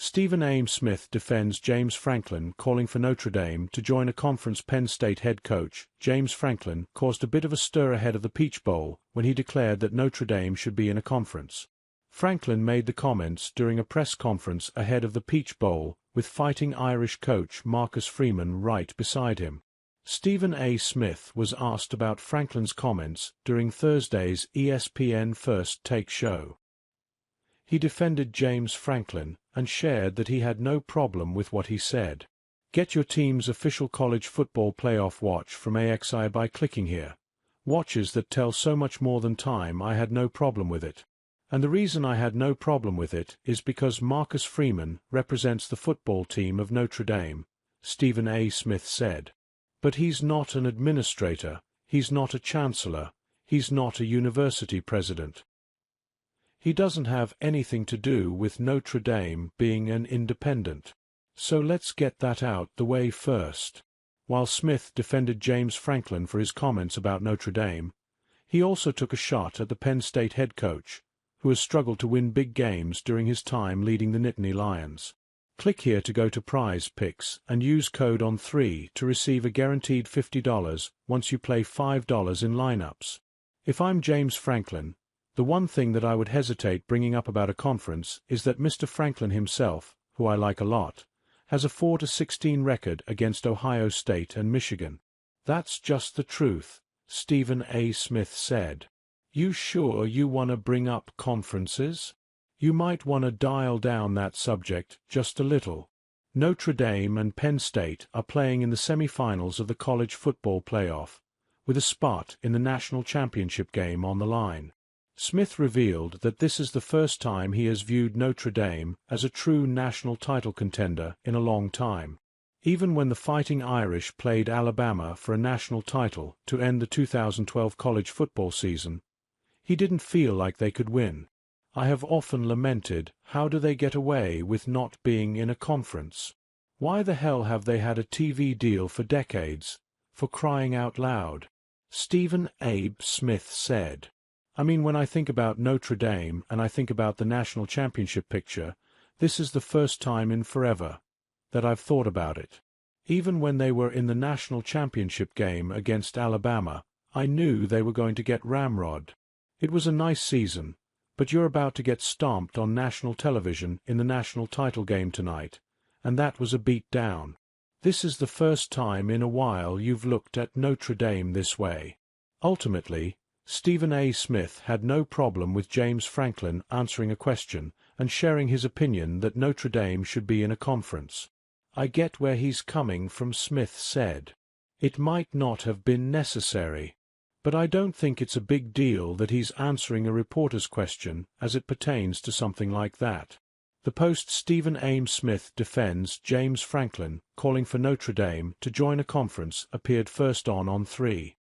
Stephen A. Smith defends James Franklin calling for Notre Dame to join a conference. Penn State head coach James Franklin caused a bit of a stir ahead of the Peach Bowl when he declared that Notre Dame should be in a conference. Franklin made the comments during a press conference ahead of the Peach Bowl, with Fighting Irish coach Marcus Freeman right beside him. Stephen A. Smith was asked about Franklin's comments during Thursday's ESPN First Take show. He defended James Franklin and shared that he had no problem with what he said. Get your team's official college football playoff watch from AXI by clicking here. Watches that tell so much more than time. I had no problem with it. And the reason I had no problem with it is because Marcus Freeman represents the football team of Notre Dame, Stephen A. Smith said. But he's not an administrator, he's not a chancellor, he's not a university president. He doesn't have anything to do with Notre Dame being an independent. So let's get that out the way first. While Smith defended James Franklin for his comments about Notre Dame, he also took a shot at the Penn State head coach, who has struggled to win big games during his time leading the Nittany Lions. Click here to go to Prize Picks and use code ON3 to receive a guaranteed $50 once you play $5 in lineups. If I'm James Franklin, the one thing that I would hesitate bringing up about a conference is that Mr. Franklin himself, who I like a lot, has a 4-16 record against Ohio State and Michigan. That's just the truth, Stephen A. Smith said. You sure you want to bring up conferences? You might want to dial down that subject just a little. Notre Dame and Penn State are playing in the semifinals of the college football playoff, with a spot in the national championship game on the line. Smith revealed that this is the first time he has viewed Notre Dame as a true national title contender in a long time. Even when the Fighting Irish played Alabama for a national title to end the 2012 college football season, he didn't feel like they could win. I have often lamented, how do they get away with not being in a conference? Why the hell have they had a TV deal for decades, for crying out loud? Stephen A. Smith said. I mean, when I think about Notre Dame and I think about the national championship picture, this is the first time in forever that I've thought about it. Even when they were in the national championship game against Alabama, I knew they were going to get ramrodded. It was a nice season, but you're about to get stomped on national television in the national title game tonight, and that was a beat down. This is the first time in a while you've looked at Notre Dame this way. Ultimately, Stephen A. Smith had no problem with James Franklin answering a question and sharing his opinion that Notre Dame should be in a conference. I get where he's coming from, Smith said. It might not have been necessary, but I don't think it's a big deal that he's answering a reporter's question as it pertains to something like that. The Post Stephen A. Smith defends James Franklin calling for Notre Dame to join a conference appeared first on 3.